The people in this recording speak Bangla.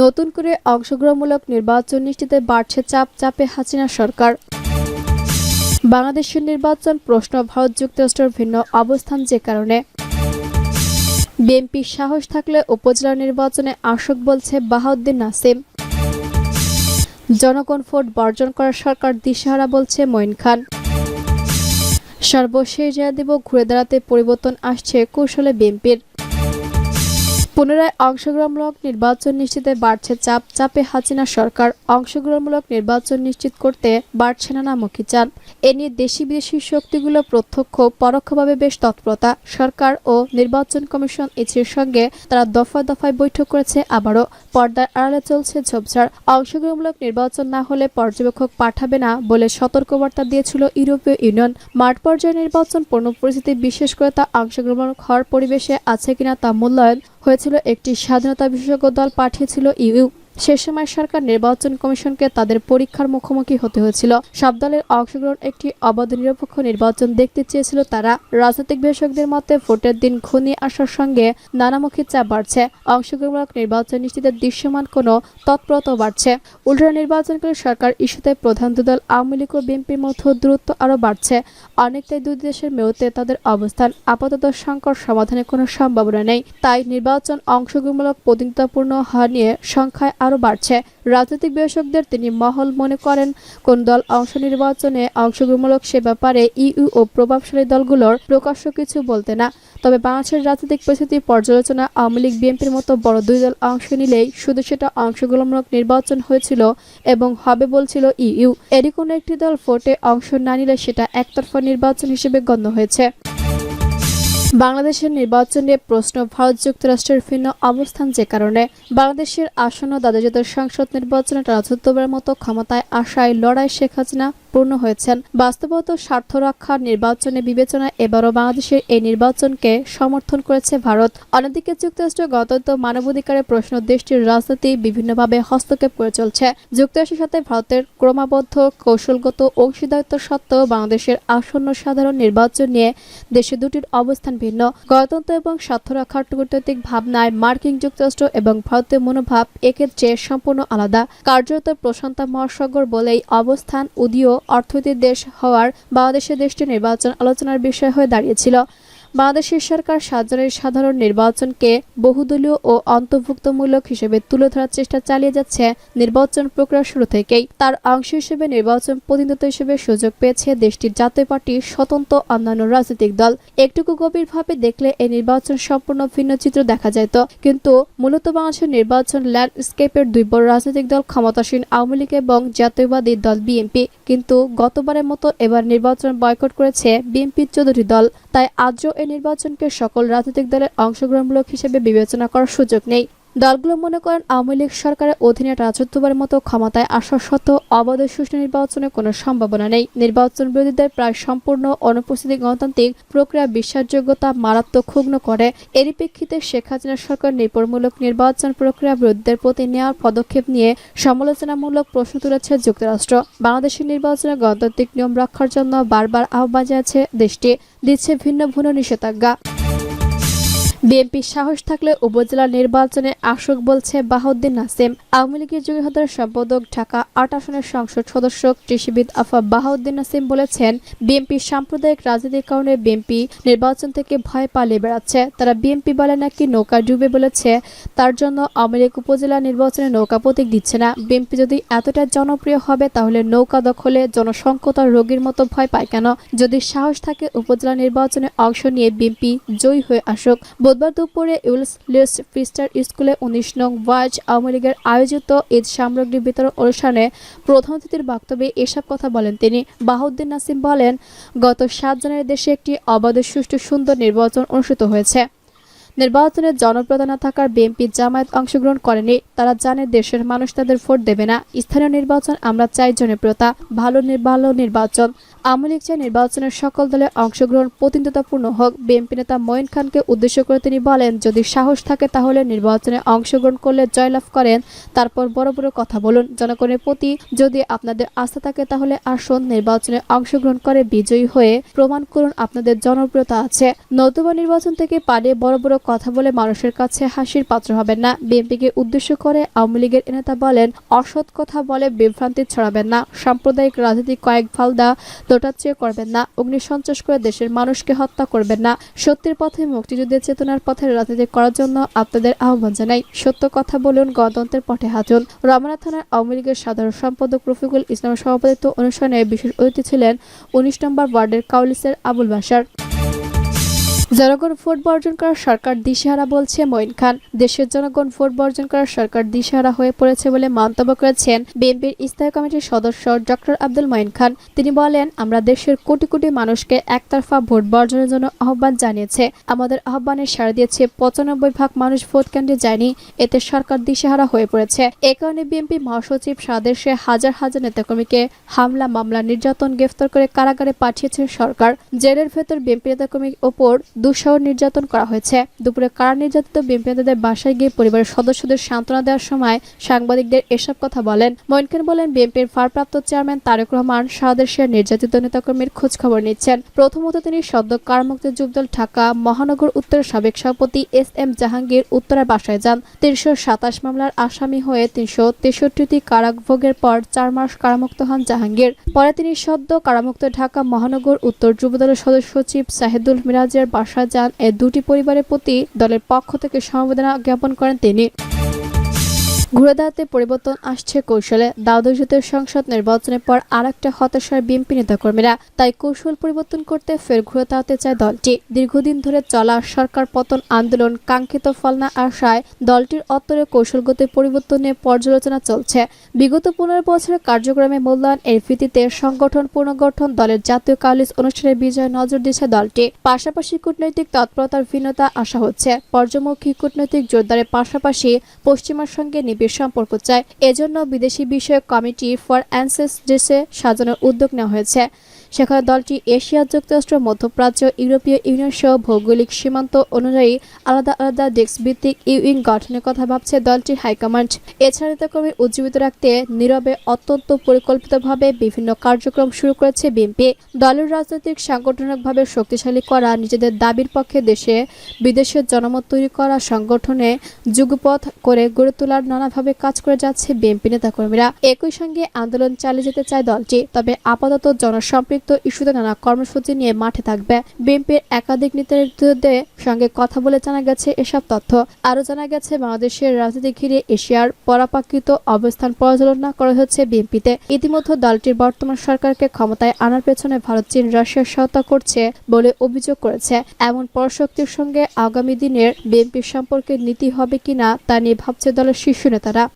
নতুন করে অংশগ্রহণমূলক নির্বাচন নিশ্চিতে বাড়ছে চাপে হাসিনা সরকার। বাংলাদেশের নির্বাচন প্রশ্ন ভারত যুক্তরাষ্ট্রের ভিন্ন অবস্থান যে কারণে। বিএনপির সাহস থাকলে উপজেলা নির্বাচনে আসক বলছে বাহাউদ্দিন নাসিম। জনগণ ভোট বর্জন করার সরকার দিশেহারা বলছে মঈন খান। সর্বশেষ জয়া দিব ঘুরে দাঁড়াতে পরিবর্তন আসছে কৌশলে বিএনপির। পুনরায় অংশগ্রহণমূলক নির্বাচন নিশ্চিতে বাড়ছে চাপে হাসিনা সরকার। অংশগ্রহণমূলক নির্বাচন নিশ্চিত করতে বাড়ছে নানামুখী চাপ। এ নিয়ে দেশি বিদেশি শক্তিগুলো প্রত্যক্ষ পরোক্ষভাবে বেশ তৎপরতা। সরকার ও নির্বাচন কমিশন ইসির সঙ্গে তারা দফায় দফায় বৈঠক করেছে। আবারও পর্দার আড়ালে চলছে ঝোপঝাড়। অংশগ্রহণমূলক নির্বাচন না হলে পর্যবেক্ষক পাঠাবে না বলে সতর্কবার্তা দিয়েছিল ইউরোপীয় ইউনিয়ন। মাঠ পর্যায়ে নির্বাচন পূর্ণ পরিস্থিতি, বিশেষ করে তা অংশগ্রহণ হওয়ার পরিবেশে আছে কিনা তা মূল্যায়ন হয়েছিল একটি স্বাধীনতা বিশেষজ্ঞ দল পাঠিয়েছিল ইইউ। সে সময় সরকার নির্বাচন কমিশনকে তাদের পরীক্ষার মুখোমুখি হতে হয়েছিল। সব দলের অংশগ্রহণ একটি অবাধ নিরপেক্ষ নির্বাচন দেখতে চেয়েছিল তারা। রাজনৈতিক বিশেষজ্ঞদের মতে ভোটের দিন ঘনিয়ে আসার সঙ্গে নানামুখী চাপ বাড়ছে। অংশগ্রহণমূলক নির্বাচন নিশ্চিতে দৃশ্যমান কোনো তৎপরতা বাড়ছে। উল্টো নির্বাচনকালে সরকার ইস্যুতে প্রধান দুদল আওয়ামী লীগ ও বিএনপির মধ্যে দূরত্ব আরও বাড়ছে। অনেকটাই দুই দেশের মেয়তে তাদের অবস্থান। আপাতত সংকট সমাধানের কোনো সম্ভাবনা নেই। তাই নির্বাচন অংশগ্রহণমূলক প্রতিনিধিত্বপূর্ণ হওয়া নিয়ে সংখ্যায় আরও বাড়ছে। রাজনৈতিক বিশেষজ্ঞদের তিনি মহল মনে করেন, কোন দল নির্বাচনে অংশগ্রহণমূলক সে ব্যাপারে ইইউ ও প্রভাবশালী দলগুলোর প্রকাশ্য কিছু বলতে না। তবে বাংলাদেশের রাজনৈতিক পরিস্থিতি পর্যালোচনা আওয়ামী লীগ বিএনপির মতো বড় দুই দল অংশ নিলেই শুধু সেটা অংশগ্রহণমূলক নির্বাচন হয়েছিল এবং হবে বলছিল ইইউ। এরই কোনো একটি দল ভোটে অংশ না নিলে সেটা একতরফা নির্বাচন হিসেবে গণ্য হয়েছে। বাংলাদেশের নির্বাচন নিয়ে প্রশ্ন ভারত যুক্তরাষ্ট্রের ভিন্ন অবস্থান যে কারণে। বাংলাদেশের আসন্ন দ্বাদশ সংসদ নির্বাচনে রাজত্বের মতো ক্ষমতায় আসায় লড়াই শেখ হাসিনা পূর্ণ হয়েছেন। বাস্তবত স্বার্থ রক্ষার নির্বাচনে বিবেচনায় এবারও বাংলাদেশের এই নির্বাচনকে সমর্থন করেছে ভারত। অন্যদিকে যুক্তরাষ্ট্র গণতন্ত্র মানবাধিকারের প্রশ্ন দেশটির রাজনীতি বিভিন্নভাবে হস্তক্ষেপ করে চলছে। যুক্তরাষ্ট্রের সাথে ভারতের ক্রমাবদ্ধ কৌশলগত অংশীদারিত্ব সত্ত্বেও বাংলাদেশের আসন্ন সাধারণ নির্বাচন নিয়ে দেশে দুটির অবস্থান ভিন্ন। গণতন্ত্র এবং স্বার্থ রক্ষার কূটনৈতিক ভাবনায় মার্কিন যুক্তরাষ্ট্র এবং ভারতের মনোভাব এক্ষেত্রে সম্পূর্ণ আলাদা। কার্যত প্রশান্ত মহাসাগর বলেই অবস্থান উদীয় অর্থনৈতিক দেশ হওয়ার বাংলাদেশের দেশটি নির্বাচন আলোচনার বিষয় হয়ে দাঁড়িয়েছিল। বাংলাদেশের সরকার সাধারণ নির্বাচনকে বহুদলীয় ও অন্তর্ভুক্তমূলক হিসেবে তুলে ধরার চেষ্টা চালিয়ে যাচ্ছে নির্বাচন প্রক্রিয়া শুরু থেকেই। তার অংশ হিসেবে নির্বাচন প্রতিনিধিত্ব হিসেবে সুযোগ পেয়েছে দেশটির জাতীয় পার্টি, স্বতন্ত্র অন্যান্য রাজনৈতিক দল। একটুকু গভীরভাবে দেখলে এই নির্বাচন সম্পূর্ণ ভিন্ন চিত্র দেখা যেত। কিন্তু মূলত বাংলাদেশের নির্বাচন ল্যান্ডস্কেপের দুই বড় রাজনৈতিক দল ক্ষমতাসীন আওয়ামী লীগ এবং জাতীয়বাদী দল বিএনপি। কিন্তু গতবারের মতো এবার নির্বাচন বয়কট করেছে বিএনপির 14টি দল। তাই আজও এই নির্বাচনকে সকল রাজনৈতিক দলের অংশগ্রহণমূলক হিসেবে বিবেচনা করার সুযোগ নেই। দলগুলো মনে করেন আওয়ামী লীগ সরকারের অধীনে রাজত্ববারের মতো ক্ষমতায় আসা সত্ত্বেও অবাধ সুষ্ঠু নির্বাচনের কোনো সম্ভাবনা নেই। নির্বাচন বিরোধীদের প্রায় সম্পূর্ণ অনুপস্থিতি গণতান্ত্রিক প্রক্রিয়া বিশ্বাসযোগ্যতা মারাত্মক ক্ষুণ্ণ করে। এরই প্রেক্ষিতে শেখ হাসিনা সরকার নির্ভরমূলক নির্বাচন প্রক্রিয়া বিরোধীদের প্রতি নেওয়ার পদক্ষেপ নিয়ে সমালোচনামূলক প্রশ্ন তুলেছে যুক্তরাষ্ট্র। বাংলাদেশের নির্বাচনে গণতান্ত্রিক নিয়ম রক্ষার জন্য বারবার আহ্বান জানিয়েছে দেশটি, দিচ্ছে ভিন্ন নিষেধাজ্ঞা। বিএনপির সাহস থাকলে উপজেলা নির্বাচনে আসক বলছে বাহাউদ্দিন নাসিম। আওয়ামী লীগের যুগীহতার সম্পাদক, ঢাকা ৮ আসনের সংসদ সদস্য কৃষিবিদ আফা বাহাউদ্দিন নাসিম বলেছেন, বিএনপির সাম্প্রদায়িক রাজনীতির কারণে বিএনপি নির্বাচন থেকে ভয় পালিয়ে বেড়াচ্ছে। তারা বিএনপি বলে নাকি নৌকা ডুবে বলেছে, তার জন্য আওয়ামী লীগ উপজেলা নির্বাচনে নৌকা প্রতীক দিচ্ছে না। বিএনপি যদি এতটা জনপ্রিয় হবে তাহলে নৌকা দখলে জনসংকট রোগীর মতো ভয় পায় কেন? যদি সাহস থাকে উপজেলা নির্বাচনে অংশ নিয়ে বিএনপি জয়ী হয়ে আসুক। বুধবার দুপুরে উইলস ফিস্টার স্কুলে ১৯ নং ওয়ার্ড আওয়ামী লীগের আয়োজিত ঈদ সামগ্রী বিতরণ অনুষ্ঠানে প্রধান অতিথির বক্তব্যে এসব কথা বলেন তিনি। বাহাউদ্দিন নাসিম বলেন, গত ৭ জানুয়ারি দেশে একটি অবাধ, সুষ্ঠু, সুন্দর নির্বাচন অনুষ্ঠিত হয়েছে। নির্বাচনে জনপ্রিয়তা না থাকার বিএনপি জামায়াত অংশগ্রহণ করেনি। তারা জানে দেশের মানুষ তাদের ভোট দেবে না। স্থানীয় নির্বাচন আমরা চাই জনপ্রিয়তা, ভালো নির্বাচন। আওয়ামী লীগ চায় নির্বাচনের সকল দলের অংশগ্রহণ প্রতিনিধিত্বপূর্ণ হোক। বিএনপি নেতা মঈন খানকে উদ্দেশ্য করে তিনি বলেন, যদি সাহস থাকে তাহলে নির্বাচনে অংশগ্রহণ করলে জয়লাভ করেন, তারপর বড় বড় কথা বলুন। জনগণের প্রতি যদি আপনাদের আস্থা থাকে তাহলে আসুন, নির্বাচনে অংশগ্রহণ করে বিজয়ী হয়ে প্রমাণ করুন আপনাদের জনপ্রিয়তা আছে। নতুবা নির্বাচন থেকে পালিয়ে বড় বড় কথা বলে মানুষের কাছে হাসির পাত্র হবেন না। বিএনপিকে উদ্দেশ্য করে আওয়ামী লীগের নেতা বলেন, অসৎ কথা বলে বিভ্রান্তি ছড়াবেন না, সাম্প্রদায়িক রাজনীতি কয়েক ফালদা লোটাচ্ছিয়ে করবেন না, অগ্নিসন্ত্রাস করে দেশের মানুষকে হত্যা করবেন না। সত্যের পথে, মুক্তিযুদ্ধের চেতনার পথে রাজনীতি করার জন্য আপনাদের আহ্বান জানাই। সত্য কথা বলুন, গণতন্ত্রের পথে হাঁটুন। রমনা থানার আওয়ামী লীগের সাধারণ সম্পাদক রফিকুল ইসলামের সভাপতিত্ব অনুষ্ঠানে বিশেষ অতিথি ছিলেন ১৯ নম্বর ওয়ার্ডের কাউন্সিলর আবুল বাশার। জনগণ ভোট বর্জন করার সরকার দিশেহারা বলছে মঈন খান। দেশের জনগণ ভোট বর্জন করার সরকার দিশেহারা হয়ে পড়েছে বলে মন্তব্য করেছেন বিএনপির স্থায়ী কমিটির সদস্য ডক্টর আব্দুল মঈন খান। তিনি বলেন, আমরা দেশের কোটি কোটি মানুষকে একতরফা ভোট বর্জনের জন্য আহ্বান জানিয়েছে। আমাদের আহ্বানে সাড়া দিয়েছে ৯৫% মানুষ ভোট কেন্দ্রে যায়নি। এতে সরকার দিশেহারা হয়ে পড়েছে। এ কারণে বিএনপি মহাসচিব সারা দেশে হাজার হাজার নেতাকর্মীকে হামলা, মামলা, নির্যাতন, গ্রেফতার করে কারাগারে পাঠিয়েছে সরকার। জেলের ভেতর বিএনপি নেতাকর্মীর ওপর দুঃসহ নির্যাতন করা হয়েছে। দুপুরে কারা নির্যাতিত বিএনপি নেতাদের বাসায় গিয়ে পরিবারের সদস্যদের সান্ত্বনা দেওয়ার সময় সাংবাদিকদের এসব কথা বলেন। মঈন খান বলেন, বিএনপির ভারপ্রাপ্ত চেয়ারম্যান তারেক রহমান সারা দেশের নির্যাতিত নেতাকর্মীর খোঁজ খবর নিচ্ছেন। প্রথমত তিনি সদ্য কারামুক্ত যুবদল ঢাকা মহানগর উত্তরের সাবেক সভাপতি এস.এম. জাহাঙ্গীর উত্তরার বাসায় যান। ৩২৭ মামলার আসামি হয়ে ৩৬৩টি কারাভোগের পর ৪ মাস কারামুক্ত হন জাহাঙ্গীর। পরে তিনি সদ্য কারামুক্ত ঢাকা মহানগর উত্তর যুবদলের সদস্য সচিব সাহেদুল মিরাজের বাসায় যান। এ দুটি পরিবারের প্রতি দলের পক্ষ থেকে সমবেদনা জ্ঞাপন করেন তিনি। ঘুরে দাঁড়াতে পরিবর্তন আসছে কৌশলে। দ্বাদশ জাতীয় সংসদ নির্বাচনের পর আরেকটা হতাশার বিএনপি নেতাকর্মীরা। তাই কৌশল পরিবর্তন করতে ফের ঘুরে দাঁড়াতে চায় দলটি। দীর্ঘদিন ধরে চলা সরকার পতন আন্দোলন কাঙ্ক্ষিত ফল না আসায় দলটির অত্তরে কৌশলগত পরিবর্তন নিয়ে পর্যালোচনা চলছে। বিগত ১৫ বছরের কার্যক্রমে মূল্যায়ন এর ভিত্তিতে সংগঠন পুনর্গঠন দলের জাতীয় কাউন্সিল অনুষ্ঠানের বিজয় নজর দিচ্ছে দলটি। পাশাপাশি কূটনৈতিক তৎপরতার ভিন্নতা আসা হচ্ছে। পর্যমুখী কূটনৈতিক জোরদারের পাশাপাশি পশ্চিমার সঙ্গে সম্পর্ক চায়। এজন্য বিদেশি বিষয়ক কমিটি ফর অ্যান্সেসডেসে সাজানোর উদ্যোগ নেওয়া হয়েছে। সেখানে দলটি এশিয়া, যুক্তরাষ্ট্র, মধ্যপ্রাচ্য, ইউরোপীয় ইউনিয়ন সহ ভৌগোলিক সীমান্ত অনুযায়ী আলাদা আলাদা ডেস্ক ভিত্তিক ইউইং গঠনের কথা ভাবছে দলটির হাইকমান্ড। এছাড়া নেতাকর্মী উজ্জীবিত রাখতে নীরবে অত্যন্ত পরিকল্পিতভাবে বিভিন্ন কার্যক্রম শুরু করেছে বিএনপি। দলের রাজনৈতিক সাংগঠনিকভাবে শক্তিশালী করা, নিজেদের দাবির পক্ষে দেশে বিদেশের জনমত তৈরি করা, সংগঠনে যুগপথ করে গড়ে তোলার নানাভাবে কাজ করে যাচ্ছে বিএনপি নেতাকর্মীরা। একই সঙ্গে আন্দোলন চালিয়ে যেতে চায় দলটি। তবে আপাতত জনসম্পৃক্ত ইস্যুতে নানা কর্মসূচি নিয়ে মাঠে থাকবে। বিএনপির একাধিক নেতৃত্বদের সঙ্গে কথা বলে জানা গেছে এসব তথ্য। আরও জানা গেছে, বাংলাদেশের রাজনীতি ঘিরে এশিয়ার পরাপাকৃত অবস্থান পর্যালোচনা করা হচ্ছে বিএনপিতে। ইতিমধ্যে দলটির বর্তমান সরকারকে ক্ষমতায় আনার পেছনে ভারত, চীন, রাশিয়া সহায়তা করছে বলে অভিযোগ করেছে। এমন পরাশক্তির সঙ্গে আগামী দিনের বিএনপির সম্পর্কে নীতি হবে কিনা তা নিয়ে ভাবছে দলের শীর্ষ নেতারা।